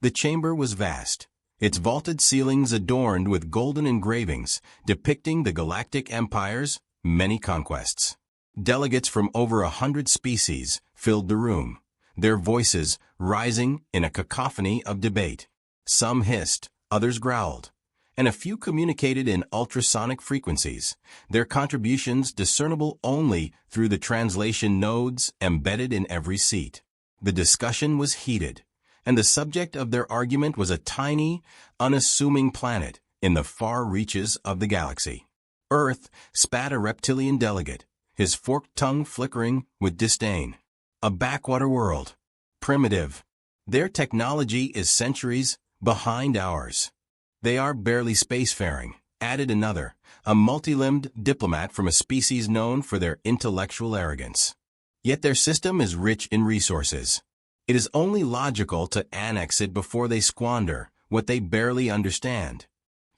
The chamber was vast, its vaulted ceilings adorned with golden engravings depicting the Galactic Empire's many conquests. Delegates from over 100 species filled the room, their voices rising in a cacophony of debate. Some hissed, others growled, and a few communicated in ultrasonic frequencies, their contributions discernible only through the translation nodes embedded in every seat. The discussion was heated, and the subject of their argument was a tiny, unassuming planet in the far reaches of the galaxy. Earth spat a reptilian delegate, his forked tongue flickering with disdain. A backwater world. Primitive. Their technology is centuries behind ours. They are barely spacefaring, added another, a multi-limbed diplomat from a species known for their intellectual arrogance. Yet their system is rich in resources. It is only logical to annex it before they squander what they barely understand.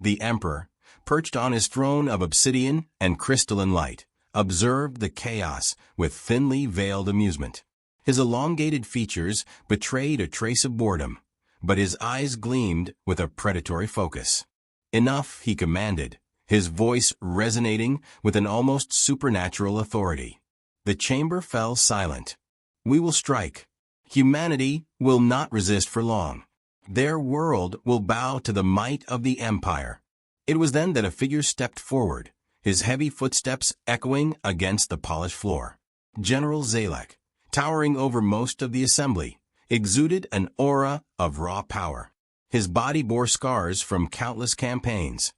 The Emperor, perched on his throne of obsidian and crystalline light, observed the chaos with thinly veiled amusement. His elongated features betrayed a trace of boredom, but his eyes gleamed with a predatory focus. Enough, he commanded, his voice resonating with an almost supernatural authority. The chamber fell silent. We will strike. Humanity will not resist for long. Their world will bow to the might of the Empire. It was then that a figure stepped forward, his heavy footsteps echoing against the polished floor. General Zalak, towering over most of the assembly, exuded an aura of raw power. His body bore scars from countless campaigns,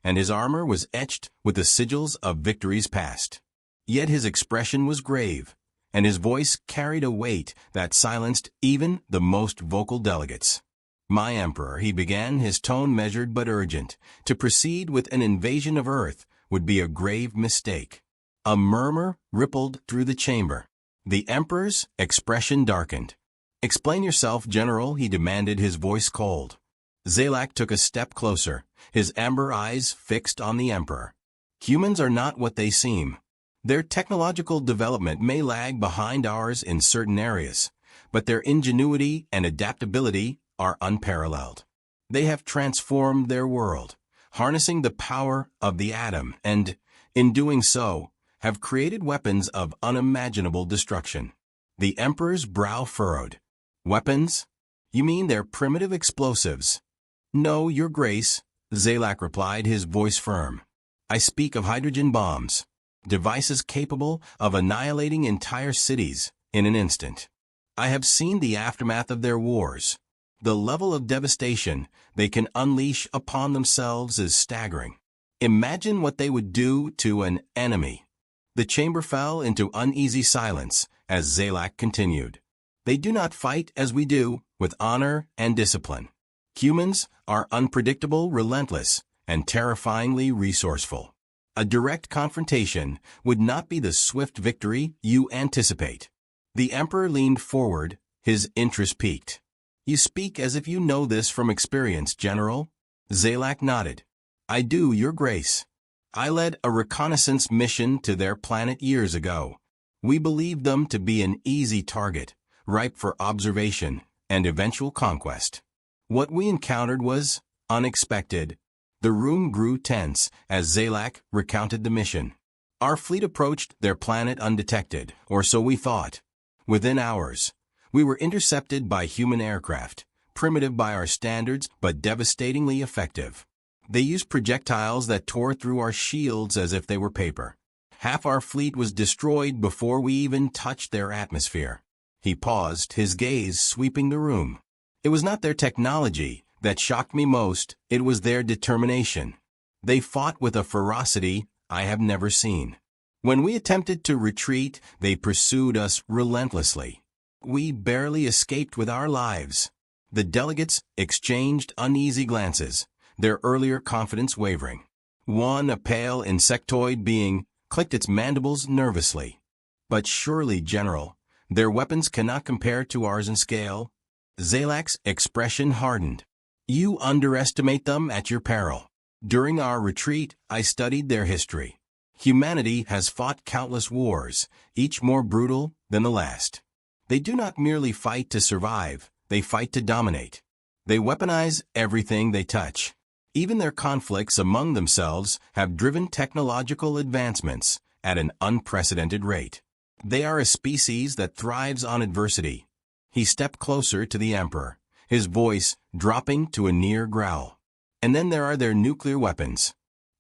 and his armor was etched with the sigils of victories past. Yet his expression was grave, and his voice carried a weight that silenced even the most vocal delegates. My Emperor, he began, his tone measured but urgent. To proceed with an invasion of Earth would be a grave mistake. A murmur rippled through the chamber. The Emperor's expression darkened. Explain yourself, General, he demanded, his voice cold. Zalak took a step closer, his amber eyes fixed on the Emperor. Humans are not what they seem. Their technological development may lag behind ours in certain areas, but their ingenuity and adaptability are unparalleled. They have transformed their world, harnessing the power of the atom, and, in doing so, have created weapons of unimaginable destruction. The Emperor's brow furrowed. Weapons? You mean they're primitive explosives? No, Your Grace, Zalak replied, his voice firm. I speak of hydrogen bombs, devices capable of annihilating entire cities in an instant. I have seen the aftermath of their wars. The level of devastation they can unleash upon themselves is staggering. Imagine what they would do to an enemy. The chamber fell into uneasy silence as Zalak continued. They do not fight as we do, with honor and discipline. Humans are unpredictable, relentless, and terrifyingly resourceful. A direct confrontation would not be the swift victory you anticipate. The Emperor leaned forward, his interest piqued. You speak as if you know this from experience, General. Zalak nodded. I do, Your Grace. I led a reconnaissance mission to their planet years ago. We believed them to be an easy target, ripe for observation and eventual conquest. What we encountered was unexpected. The room grew tense as Zalak recounted the mission. Our fleet approached their planet undetected, or so we thought. Within hours, we were intercepted by human aircraft, primitive by our standards but devastatingly effective. They used projectiles that tore through our shields as if they were paper. Half our fleet was destroyed before we even touched their atmosphere. He paused, his gaze sweeping the room. It was not their technology that shocked me most, it was their determination. They fought with a ferocity I have never seen. When we attempted to retreat, they pursued us relentlessly. We barely escaped with our lives. The delegates exchanged uneasy glances, their earlier confidence wavering. One, a pale insectoid being, clicked its mandibles nervously. But surely, General, their weapons cannot compare to ours in scale. Zalak's expression hardened. You underestimate them at your peril. During our retreat, I studied their history. Humanity has fought countless wars, each more brutal than the last. They do not merely fight to survive, they fight to dominate. They weaponize everything they touch. Even their conflicts among themselves have driven technological advancements at an unprecedented rate. They are a species that thrives on adversity. He stepped closer to the Emperor, his voice dropping to a near growl. And then there are their nuclear weapons.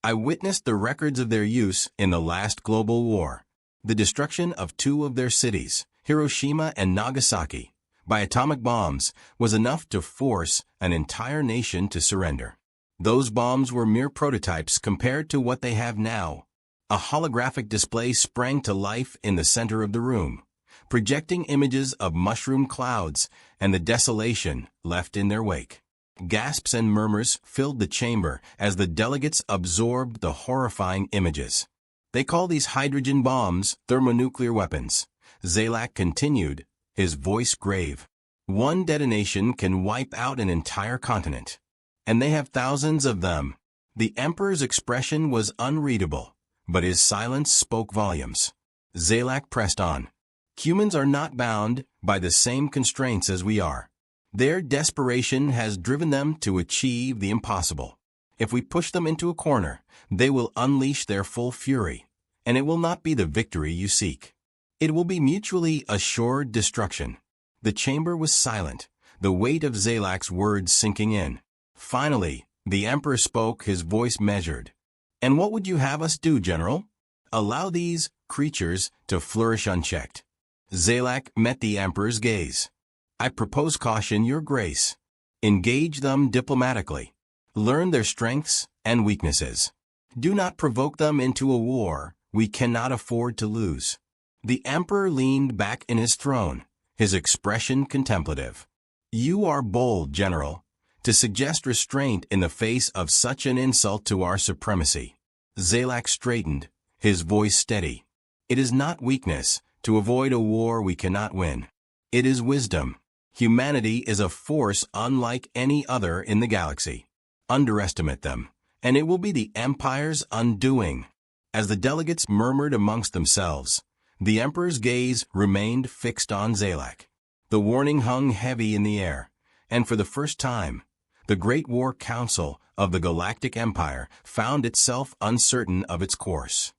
I witnessed the records of their use in the last global war. The destruction of 2 of their cities, Hiroshima and Nagasaki, by atomic bombs was enough to force an entire nation to surrender. Those bombs were mere prototypes compared to what they have now. A holographic display sprang to life in the center of the room, projecting images of mushroom clouds and the desolation left in their wake. Gasps and murmurs filled the chamber as the delegates absorbed the horrifying images. They call these hydrogen bombs thermonuclear weapons. Zalak continued, his voice grave. One detonation can wipe out an entire continent. And they have thousands of them. The Emperor's expression was unreadable, but his silence spoke volumes. Zalak pressed on. Humans are not bound by the same constraints as we are. Their desperation has driven them to achieve the impossible. If we push them into a corner, they will unleash their full fury, and it will not be the victory you seek. It will be mutually assured destruction. The chamber was silent, the weight of Zalak's words sinking in. Finally, the Emperor spoke, his voice measured. And what would you have us do, General? Allow these creatures to flourish unchecked. Zalak met the Emperor's gaze. I propose caution, Your Grace. Engage them diplomatically. Learn their strengths and weaknesses. Do not provoke them into a war we cannot afford to lose. The Emperor leaned back in his throne, his expression contemplative. You are bold, General, to suggest restraint in the face of such an insult to our supremacy. Zalak straightened, his voice steady. It is not weakness to avoid a war we cannot win. It is wisdom. Humanity is a force unlike any other in the galaxy. Underestimate them, and it will be the Empire's undoing. As the delegates murmured amongst themselves, the Emperor's gaze remained fixed on Zalak. The warning hung heavy in the air, and for the first time, the Great War Council of the Galactic Empire found itself uncertain of its course.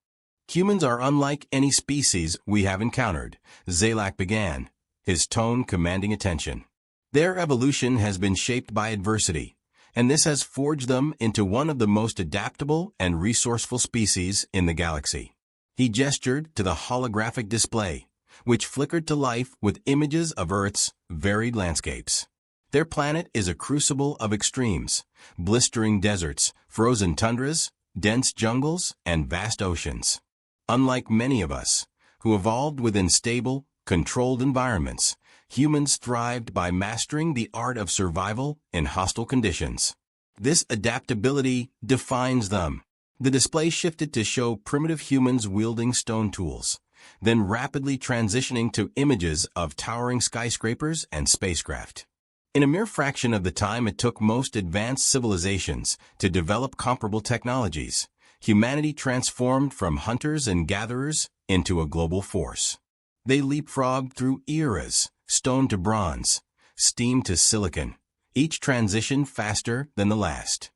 Humans are unlike any species we have encountered, Zalak began, his tone commanding attention. Their evolution has been shaped by adversity, and this has forged them into one of the most adaptable and resourceful species in the galaxy. He gestured to the holographic display, which flickered to life with images of Earth's varied landscapes. Their planet is a crucible of extremes, blistering deserts, frozen tundras, dense jungles, and vast oceans. Unlike many of us, who evolved within stable, controlled environments, humans thrived by mastering the art of survival in hostile conditions. This adaptability defines them. The display shifted to show primitive humans wielding stone tools, then rapidly transitioning to images of towering skyscrapers and spacecraft. In a mere fraction of the time it took most advanced civilizations to develop comparable technologies, humanity transformed from hunters and gatherers into a global force. They leapfrogged through eras, stone to bronze, steam to silicon, each transition faster than the last.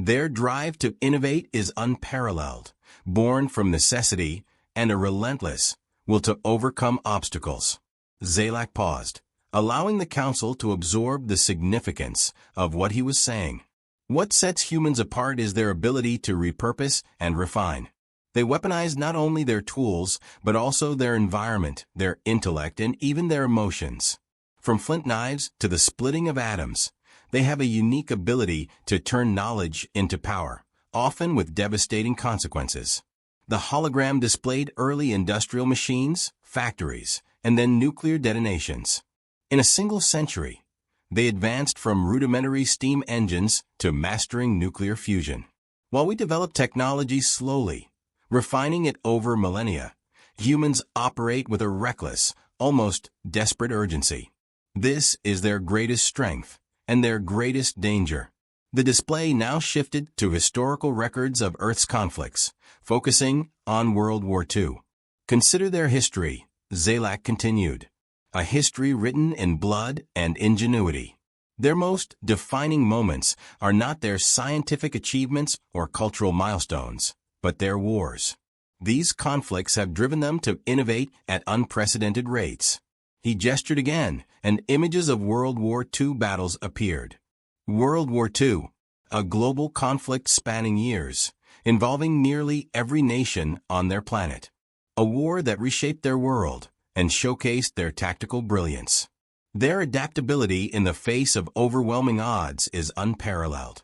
Their drive to innovate is unparalleled, born from necessity and a relentless will to overcome obstacles. Zalak paused, allowing the council to absorb the significance of what he was saying. What sets humans apart is their ability to repurpose and refine. They weaponize not only their tools, but also their environment, their intellect, and even their emotions. From flint knives to the splitting of atoms, they have a unique ability to turn knowledge into power, often with devastating consequences. The hologram displayed early industrial machines, factories, and then nuclear detonations. In a single century, they advanced from rudimentary steam engines to mastering nuclear fusion. While we develop technology slowly, refining it over millennia, humans operate with a reckless, almost desperate urgency. This is their greatest strength and their greatest danger. The display now shifted to historical records of Earth's conflicts, focusing on World War II. Consider their history, Zalak continued. A history written in blood and ingenuity. Their most defining moments are not their scientific achievements or cultural milestones, but their wars. These conflicts have driven them to innovate at unprecedented rates. He gestured again, and images of World War II battles appeared. World War II, a global conflict spanning years, involving nearly every nation on their planet. A war that reshaped their world and showcased their tactical brilliance. Their adaptability in the face of overwhelming odds is unparalleled.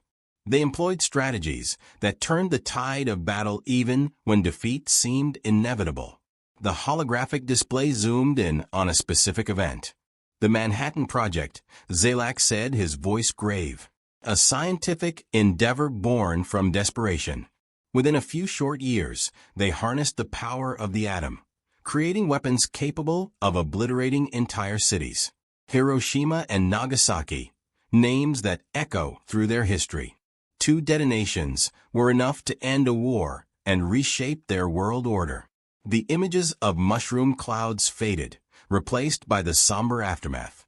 They employed strategies that turned the tide of battle even when defeat seemed inevitable. The holographic display zoomed in on a specific event. The Manhattan Project, Zalak said, his voice grave. A scientific endeavor born from desperation. Within a few short years, they harnessed the power of the atom, creating weapons capable of obliterating entire cities. Hiroshima and Nagasaki, names that echo through their history. 2 detonations were enough to end a war and reshape their world order. The images of mushroom clouds faded, replaced by the somber aftermath.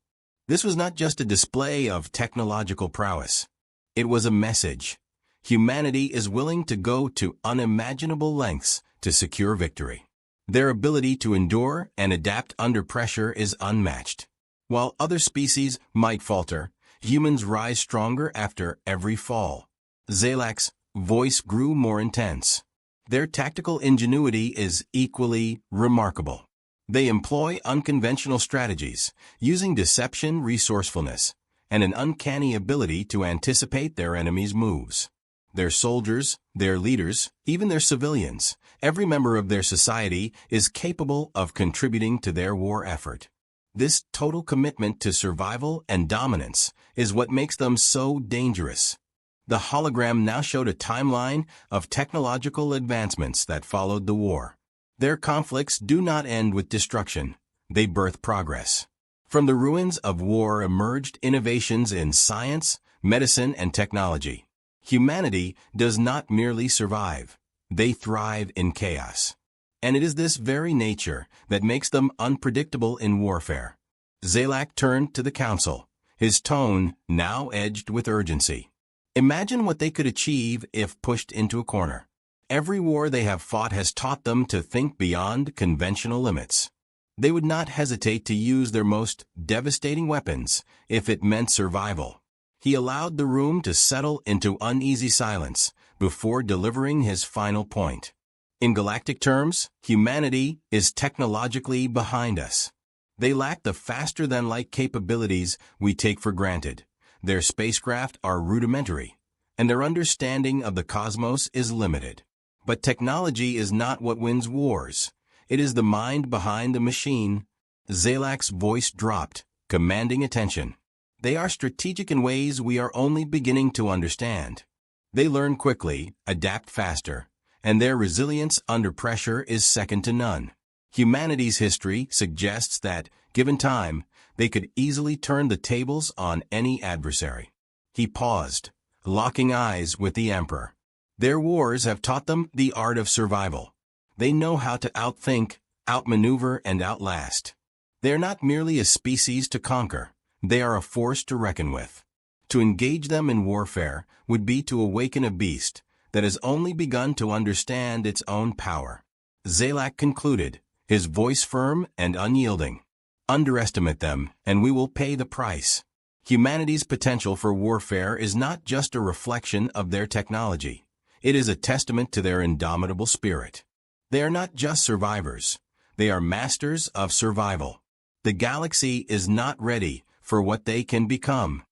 This was not just a display of technological prowess. It was a message. Humanity is willing to go to unimaginable lengths to secure victory. Their ability to endure and adapt under pressure is unmatched. While other species might falter, humans rise stronger after every fall. Zalak's voice grew more intense. Their tactical ingenuity is equally remarkable. They employ unconventional strategies, using deception, resourcefulness, and an uncanny ability to anticipate their enemies' moves. Their soldiers, their leaders, even their civilians, every member of their society is capable of contributing to their war effort. This total commitment to survival and dominance is what makes them so dangerous. The hologram now showed a timeline of technological advancements that followed the war. Their conflicts do not end with destruction. They birth progress. From the ruins of war emerged innovations in science, medicine, and technology. Humanity does not merely survive. They thrive in chaos. And it is this very nature that makes them unpredictable in warfare. Zalak turned to the council, his tone now edged with urgency. Imagine what they could achieve if pushed into a corner. Every war they have fought has taught them to think beyond conventional limits. They would not hesitate to use their most devastating weapons if it meant survival. He allowed the room to settle into uneasy silence before delivering his final point. In galactic terms, humanity is technologically behind us. They lack the faster-than-light capabilities we take for granted. Their spacecraft are rudimentary, and their understanding of the cosmos is limited. But technology is not what wins wars. It is the mind behind the machine. Zalak's voice dropped, commanding attention. They are strategic in ways we are only beginning to understand. They learn quickly, adapt faster, and their resilience under pressure is second to none. Humanity's history suggests that, given time, they could easily turn the tables on any adversary. He paused, locking eyes with the Emperor. Their wars have taught them the art of survival. They know how to outthink, outmaneuver, and outlast. They are not merely a species to conquer. They are a force to reckon with. To engage them in warfare would be to awaken a beast that has only begun to understand its own power. Zalak concluded, his voice firm and unyielding. Underestimate them, and we will pay the price. Humanity's potential for warfare is not just a reflection of their technology. It is a testament to their indomitable spirit. They are not just survivors. They are masters of survival. The galaxy is not ready for what they can become.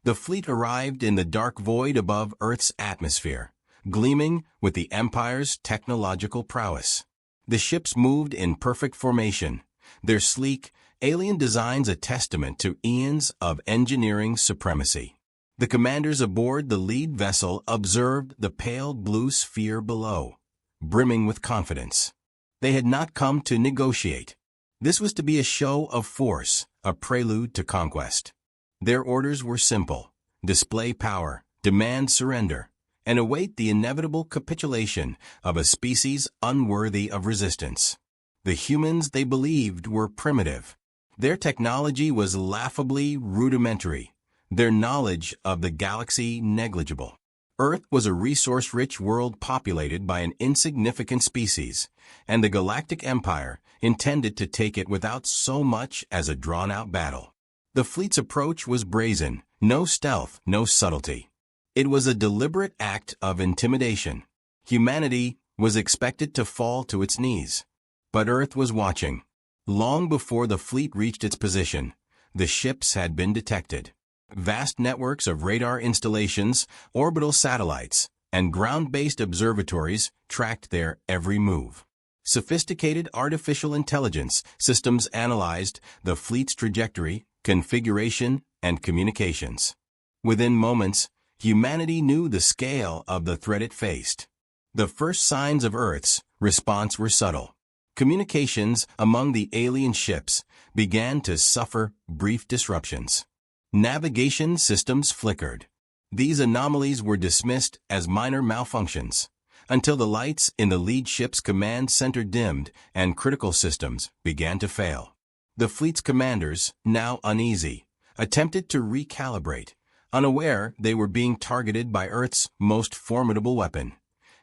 The fleet arrived in the dark void above Earth's atmosphere, gleaming with the Empire's technological prowess. The ships moved in perfect formation, their sleek, alien designs a testament to eons of engineering supremacy. The commanders aboard the lead vessel observed the pale blue sphere below, brimming with confidence. They had not come to negotiate. This was to be a show of force, a prelude to conquest. Their orders were simple: display power, demand surrender, and await the inevitable capitulation of a species unworthy of resistance. The humans they believed were primitive. Their technology was laughably rudimentary, their knowledge of the galaxy negligible. Earth was a resource-rich world populated by an insignificant species, and the Galactic Empire intended to take it without so much as a drawn-out battle. The fleet's approach was brazen, no stealth, no subtlety. It was a deliberate act of intimidation. Humanity was expected to fall to its knees. But Earth was watching. Long before the fleet reached its position, the ships had been detected. Vast networks of radar installations, orbital satellites, and ground-based observatories tracked their every move. Sophisticated artificial intelligence systems analyzed the fleet's trajectory, configuration, and communications. Within moments, humanity knew the scale of the threat it faced. The first signs of Earth's response were subtle. Communications among the alien ships began to suffer brief disruptions. Navigation systems flickered. These anomalies were dismissed as minor malfunctions, until the lights in the lead ship's command center dimmed and critical systems began to fail. The fleet's commanders, now uneasy, attempted to recalibrate, unaware they were being targeted by Earth's most formidable weapon,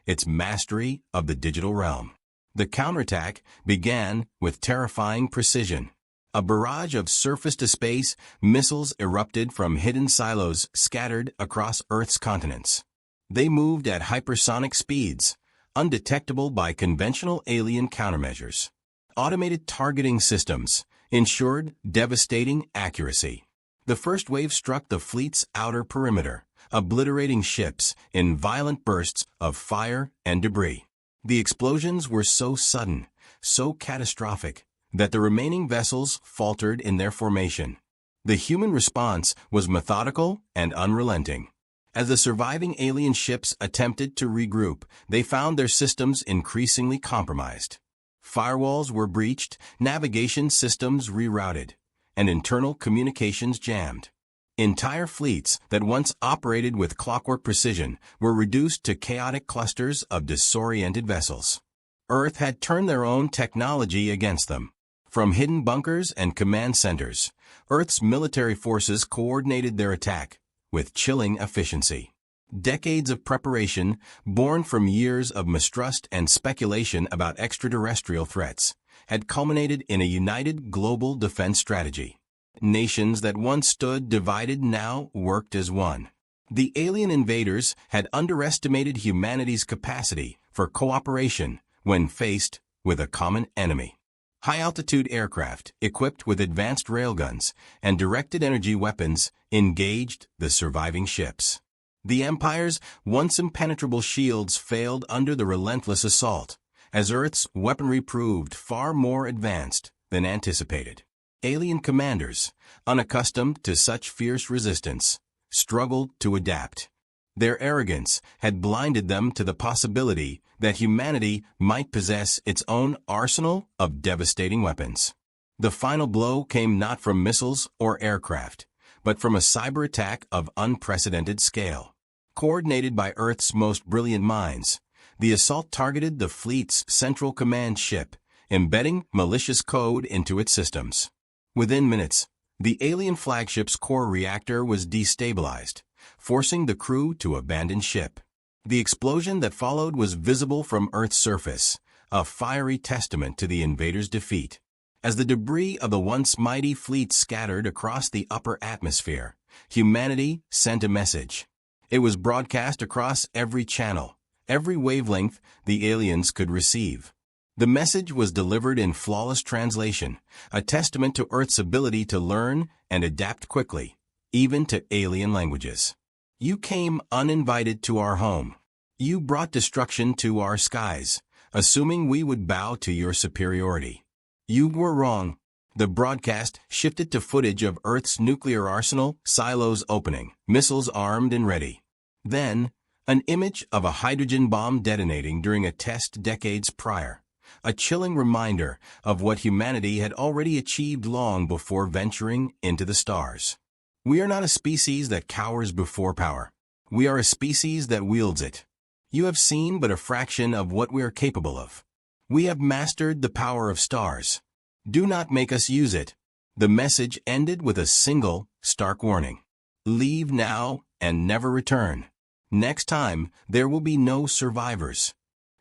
its mastery of the digital realm. The counterattack began with terrifying precision. A barrage of surface-to-space missiles erupted from hidden silos scattered across Earth's continents. They moved at hypersonic speeds, undetectable by conventional alien countermeasures. Automated targeting systems ensured devastating accuracy. The first wave struck the fleet's outer perimeter, obliterating ships in violent bursts of fire and debris. The explosions were so sudden, so catastrophic, that the remaining vessels faltered in their formation. The human response was methodical and unrelenting. As the surviving alien ships attempted to regroup, they found their systems increasingly compromised. Firewalls were breached, navigation systems rerouted, and internal communications jammed. Entire fleets that once operated with clockwork precision were reduced to chaotic clusters of disoriented vessels. Earth had turned their own technology against them. From hidden bunkers and command centers, Earth's military forces coordinated their attack with chilling efficiency. Decades of preparation, born from years of mistrust and speculation about extraterrestrial threats, had culminated in a united global defense strategy. Nations that once stood divided now worked as one. The alien invaders had underestimated humanity's capacity for cooperation when faced with a common enemy. High-altitude aircraft, equipped with advanced railguns and directed energy weapons, engaged the surviving ships. The Empire's once impenetrable shields failed under the relentless assault, as Earth's weaponry proved far more advanced than anticipated. Alien commanders, unaccustomed to such fierce resistance, struggled to adapt. Their arrogance had blinded them to the possibility that humanity might possess its own arsenal of devastating weapons. The final blow came not from missiles or aircraft, but from a cyber attack of unprecedented scale. Coordinated by Earth's most brilliant minds, the assault targeted the fleet's central command ship, embedding malicious code into its systems. Within minutes, the alien flagship's core reactor was destabilized, forcing the crew to abandon ship. The explosion that followed was visible from Earth's surface, a fiery testament to the invaders' defeat. As the debris of the once mighty fleet scattered across the upper atmosphere, humanity sent a message. It was broadcast across every channel, every wavelength the aliens could receive. The message was delivered in flawless translation, a testament to Earth's ability to learn and adapt quickly, even to alien languages. You came uninvited to our home. You brought destruction to our skies, assuming we would bow to your superiority. You were wrong. The broadcast shifted to footage of Earth's nuclear arsenal, silos opening, missiles armed and ready. Then, an image of a hydrogen bomb detonating during a test decades prior, a chilling reminder of what humanity had already achieved long before venturing into the stars. We are not a species that cowers before power. We are a species that wields it. You have seen but a fraction of what we are capable of. We have mastered the power of stars. Do not make us use it. The message ended with a single, stark warning. Leave now and never return. Next time, there will be no survivors.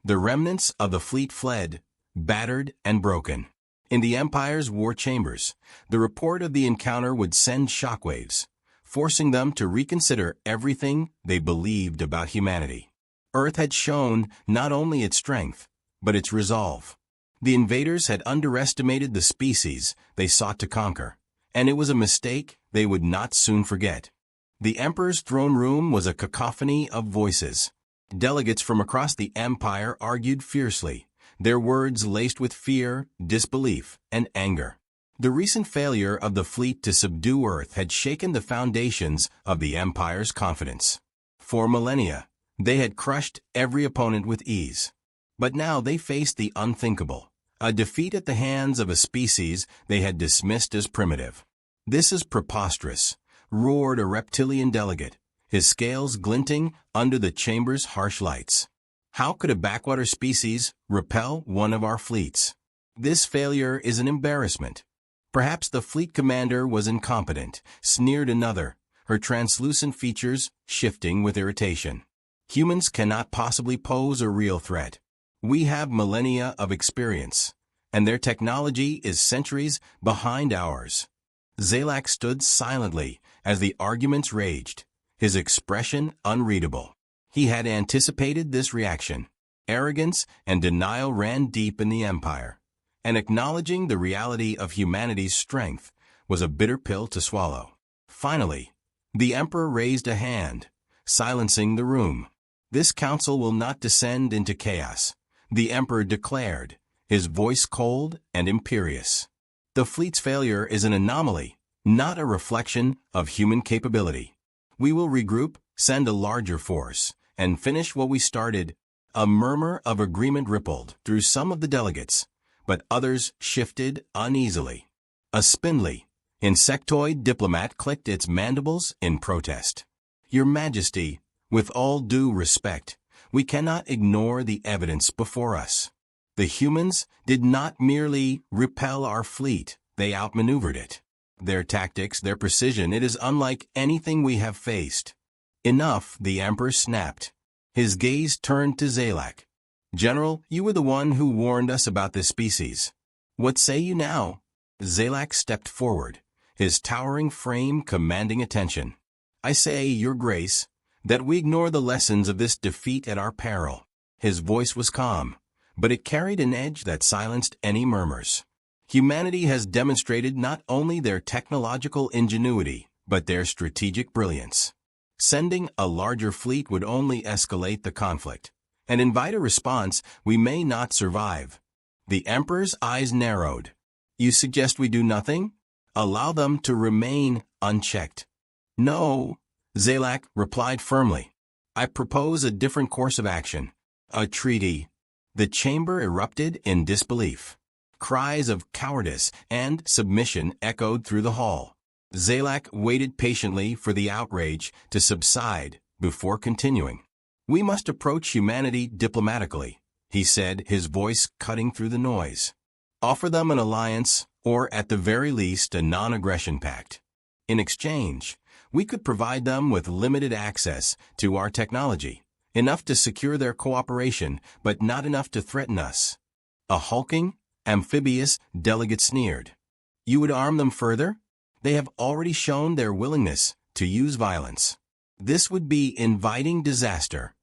The remnants of the fleet fled, battered and broken. In the Empire's war chambers, the report of the encounter would send shockwaves, forcing them to reconsider everything they believed about humanity. Earth had shown not only its strength, but its resolve. The invaders had underestimated the species they sought to conquer, and it was a mistake they would not soon forget. The Emperor's throne room was a cacophony of voices. Delegates from across the Empire argued fiercely, their words laced with fear, disbelief, and anger. The recent failure of the fleet to subdue Earth had shaken the foundations of the Empire's confidence. For millennia, they had crushed every opponent with ease. But now they faced the unthinkable, a defeat at the hands of a species they had dismissed as primitive. "This is preposterous," roared a reptilian delegate, his scales glinting under the chamber's harsh lights. "How could a backwater species repel one of our fleets? This failure is an embarrassment." Perhaps the fleet commander was incompetent, sneered another, her translucent features shifting with irritation. "Humans cannot possibly pose a real threat. We have millennia of experience, and their technology is centuries behind ours." Zalak stood silently as the arguments raged, his expression unreadable. He had anticipated this reaction. Arrogance and denial ran deep in the Empire, and acknowledging the reality of humanity's strength was a bitter pill to swallow. Finally, the Emperor raised a hand, silencing the room. "This council will not descend into chaos," the Emperor declared, his voice cold and imperious. "The fleet's failure is an anomaly, not a reflection of human capability. We will regroup, send a larger force, and finish what we started." A murmur of agreement rippled through some of the delegates, but others shifted uneasily. A spindly, insectoid diplomat clicked its mandibles in protest. "Your Majesty, with all due respect, we cannot ignore the evidence before us. The humans did not merely repel our fleet, they outmaneuvered it. Their tactics, their precision, it is unlike anything we have faced." "Enough," the Emperor snapped. His gaze turned to Zalak. "General, you were the one who warned us about this species. What say you now?" Zalak stepped forward, his towering frame commanding attention. "I say, Your Grace, that we ignore the lessons of this defeat at our peril." His voice was calm, but it carried an edge that silenced any murmurs. Humanity has demonstrated not only their technological ingenuity, but their strategic brilliance. Sending a larger fleet would only escalate the conflict, and invite a response we may not survive. The Emperor's eyes narrowed. "You suggest we do nothing? Allow them to remain unchecked?" "No," Zalak replied firmly. "I propose a different course of action. A treaty." The chamber erupted in disbelief. Cries of cowardice and submission echoed through the hall. Zalak waited patiently for the outrage to subside before continuing. "We must approach humanity diplomatically," he said, his voice cutting through the noise. "Offer them an alliance, or at the very least a non-aggression pact. In exchange, we could provide them with limited access to our technology, enough to secure their cooperation, but not enough to threaten us." A hulking, amphibious delegate sneered. "You would arm them further? They have already shown their willingness to use violence. This would be inviting disaster."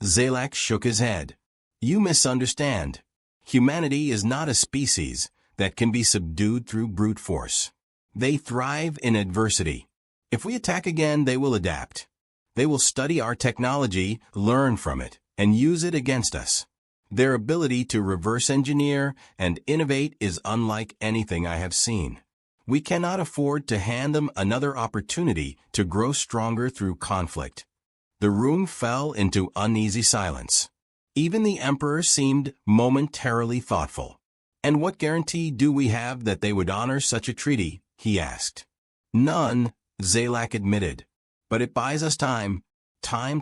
Zalak shook his head. "You misunderstand. Humanity is not a species that can be subdued through brute force. They thrive in adversity. If we attack again, they will adapt. They will study our technology, learn from it, and use it against us. Their ability to reverse engineer and innovate is unlike anything I have seen. We cannot afford to hand them another opportunity to grow stronger through conflict." The room fell into uneasy silence. Even the Emperor seemed momentarily thoughtful. "And what guarantee do we have that they would honor such a treaty?" he asked. "None," Zalak admitted. "But it buys us time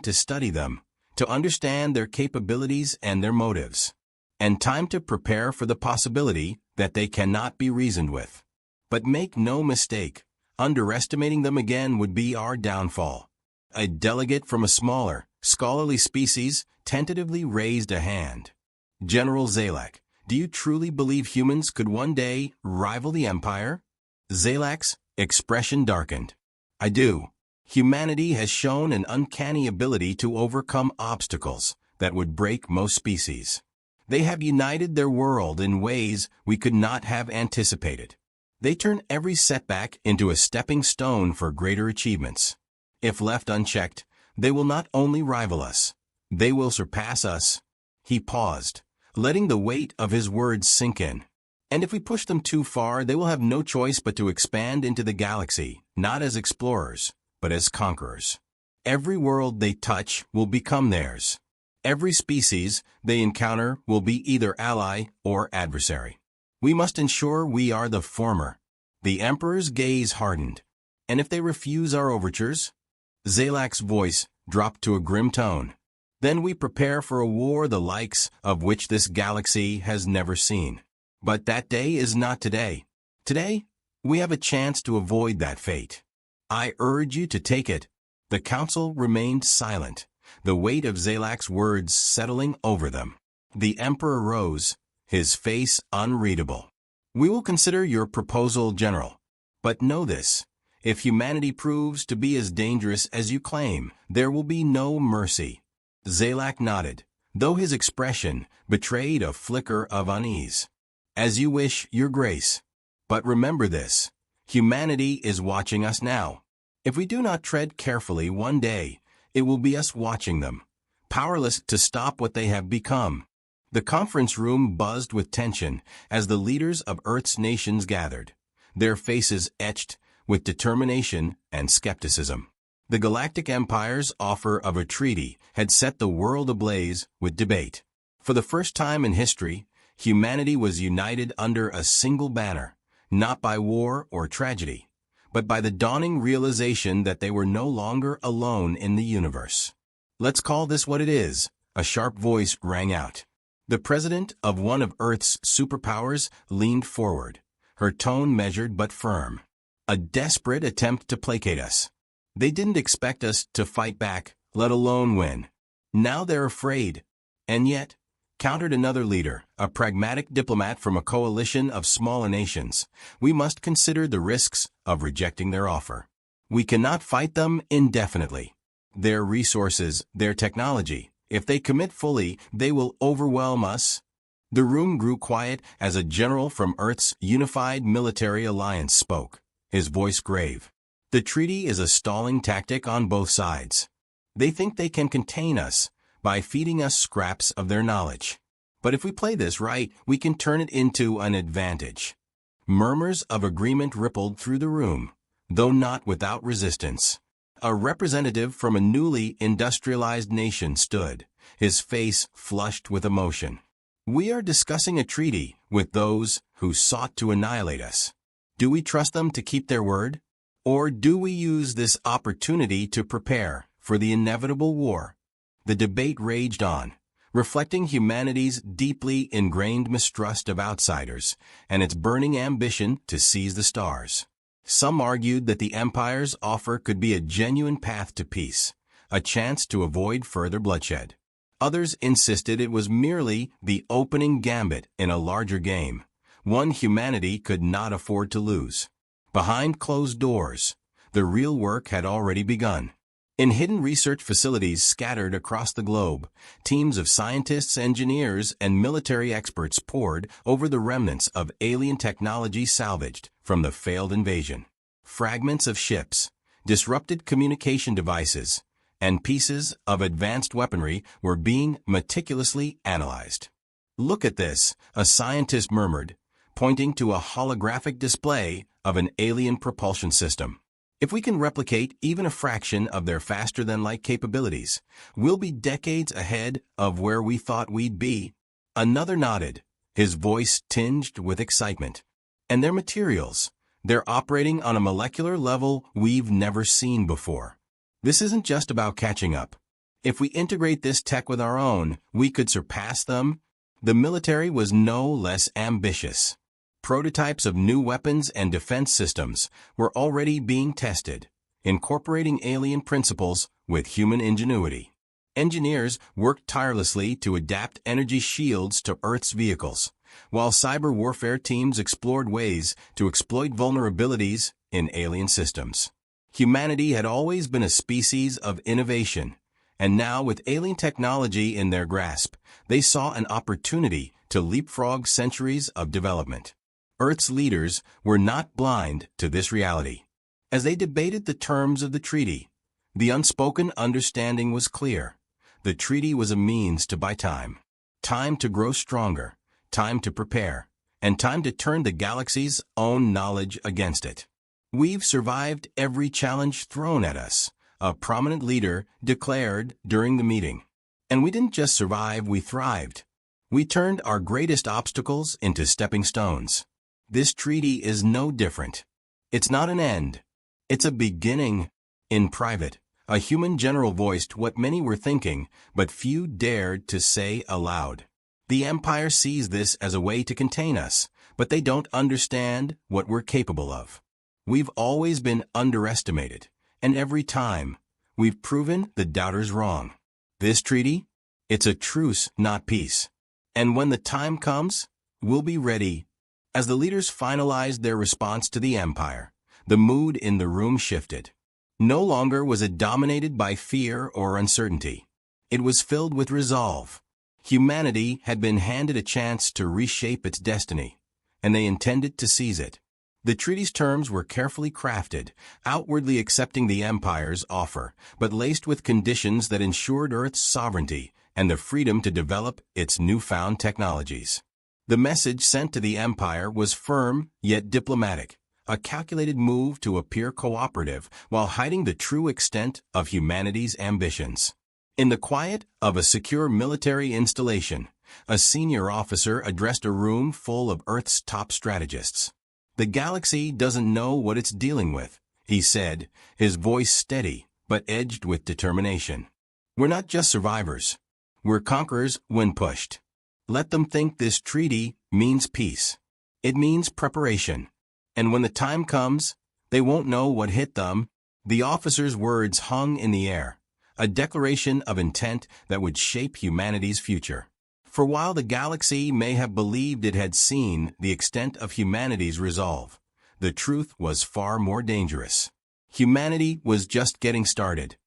to study them, to understand their capabilities and their motives, and time to prepare for the possibility that they cannot be reasoned with. But make no mistake, Underestimating them again would be our downfall. A delegate from a smaller, scholarly species tentatively raised a hand. General Zalak, do you truly believe humans could one day rival the Empire? Zalak's expression darkened. I do. Humanity has shown an uncanny ability to overcome obstacles that would break most species. They have united their world in ways we could not have anticipated. They turn every setback into a stepping stone for greater achievements. If left unchecked, they will not only rival us, they will surpass us. He paused, letting the weight of his words sink in. And if we push them too far, they will have no choice but to expand into the galaxy, not as explorers, but as conquerors. Every world they touch will become theirs. Every species they encounter will be either ally or adversary. We must ensure we are the former. The Emperor's gaze hardened. And if they refuse our overtures? Zalak's voice dropped to a grim tone. Then we prepare for a war the likes of which this galaxy has never seen. But that day is not today. Today, we have a chance to avoid that fate. I urge you to take it. The council remained silent, the weight of Zalak's words settling over them. The Emperor rose, his face unreadable. We will consider your proposal, General. But know this, if humanity proves to be as dangerous as you claim, there will be no mercy. Zalak nodded, though his expression betrayed a flicker of unease. As you wish, Your Grace. But remember this, humanity is watching us now. If we do not tread carefully one day, it will be us watching them, powerless to stop what they have become. The conference room buzzed with tension as the leaders of Earth's nations gathered, their faces etched with determination and skepticism. The Galactic Empire's offer of a treaty had set the world ablaze with debate. For the first time in history, humanity was united under a single banner, not by war or tragedy, but by the dawning realization that they were no longer alone in the universe. Let's call this what it is, a sharp voice rang out. The president of one of Earth's superpowers leaned forward, her tone measured but firm. A desperate attempt to placate us. They didn't expect us to fight back, let alone win. Now they're afraid. And yet, countered another leader, a pragmatic diplomat from a coalition of smaller nations, we must consider the risks of rejecting their offer. We cannot fight them indefinitely. Their resources, their technology, if they commit fully, they will overwhelm us. The room grew quiet as a general from Earth's unified military alliance spoke, his voice grave. The treaty is a stalling tactic on both sides. They think they can contain us by feeding us scraps of their knowledge. But if we play this right, we can turn it into an advantage. Murmurs of agreement rippled through the room, though not without resistance. A representative from a newly industrialized nation stood, his face flushed with emotion. We are discussing a treaty with those who sought to annihilate us. Do we trust them to keep their word? Or do we use this opportunity to prepare for the inevitable war? The debate raged on, reflecting humanity's deeply ingrained mistrust of outsiders and its burning ambition to seize the stars. Some argued that the Empire's offer could be a genuine path to peace, a chance to avoid further bloodshed. Others insisted it was merely the opening gambit in a larger game, one humanity could not afford to lose. Behind closed doors, the real work had already begun. In hidden research facilities scattered across the globe, teams of scientists, engineers, and military experts pored over the remnants of alien technology salvaged from the failed invasion. Fragments of ships, disrupted communication devices, and pieces of advanced weaponry were being meticulously analyzed. "Look at this," a scientist murmured, pointing to a holographic display of an alien propulsion system. "If we can replicate even a fraction of their faster-than-light capabilities, we'll be decades ahead of where we thought we'd be." Another nodded, his voice tinged with excitement. "And their materials, they're operating on a molecular level we've never seen before. This isn't just about catching up. If we integrate this tech with our own, we could surpass them." The military was no less ambitious. Prototypes of new weapons and defense systems were already being tested, incorporating alien principles with human ingenuity. Engineers worked tirelessly to adapt energy shields to Earth's vehicles, while cyber warfare teams explored ways to exploit vulnerabilities in alien systems. Humanity had always been a species of innovation, and now with alien technology in their grasp, they saw an opportunity to leapfrog centuries of development. Earth's leaders were not blind to this reality. As they debated the terms of the treaty, the unspoken understanding was clear. The treaty was a means to buy time. Time to grow stronger, time to prepare, and time to turn the galaxy's own knowledge against it. "We've survived every challenge thrown at us," a prominent leader declared during the meeting. "And we didn't just survive, we thrived. We turned our greatest obstacles into stepping stones." This treaty is no different. It's not an end. It's a beginning. In private, a human general voiced what many were thinking, but few dared to say aloud. "The Empire sees this as a way to contain us, but they don't understand what we're capable of. We've always been underestimated, and every time, we've proven the doubters wrong. This treaty? It's a truce, not peace. And when the time comes, we'll be ready." As the leaders finalized their response to the Empire, the mood in the room shifted. No longer was it dominated by fear or uncertainty. It was filled with resolve. Humanity had been handed a chance to reshape its destiny, and they intended to seize it. The treaty's terms were carefully crafted, outwardly accepting the Empire's offer, but laced with conditions that ensured Earth's sovereignty and the freedom to develop its newfound technologies. The message sent to the Empire was firm yet diplomatic, a calculated move to appear cooperative while hiding the true extent of humanity's ambitions. In the quiet of a secure military installation, a senior officer addressed a room full of Earth's top strategists. "The galaxy doesn't know what it's dealing with," he said, his voice steady but edged with determination. "We're not just survivors. We're conquerors when pushed. Let them think this treaty means peace. It means preparation. And when the time comes, they won't know what hit them." The officer's words hung in the air, a declaration of intent that would shape humanity's future. For while the galaxy may have believed it had seen the extent of humanity's resolve, the truth was far more dangerous. Humanity was just getting started,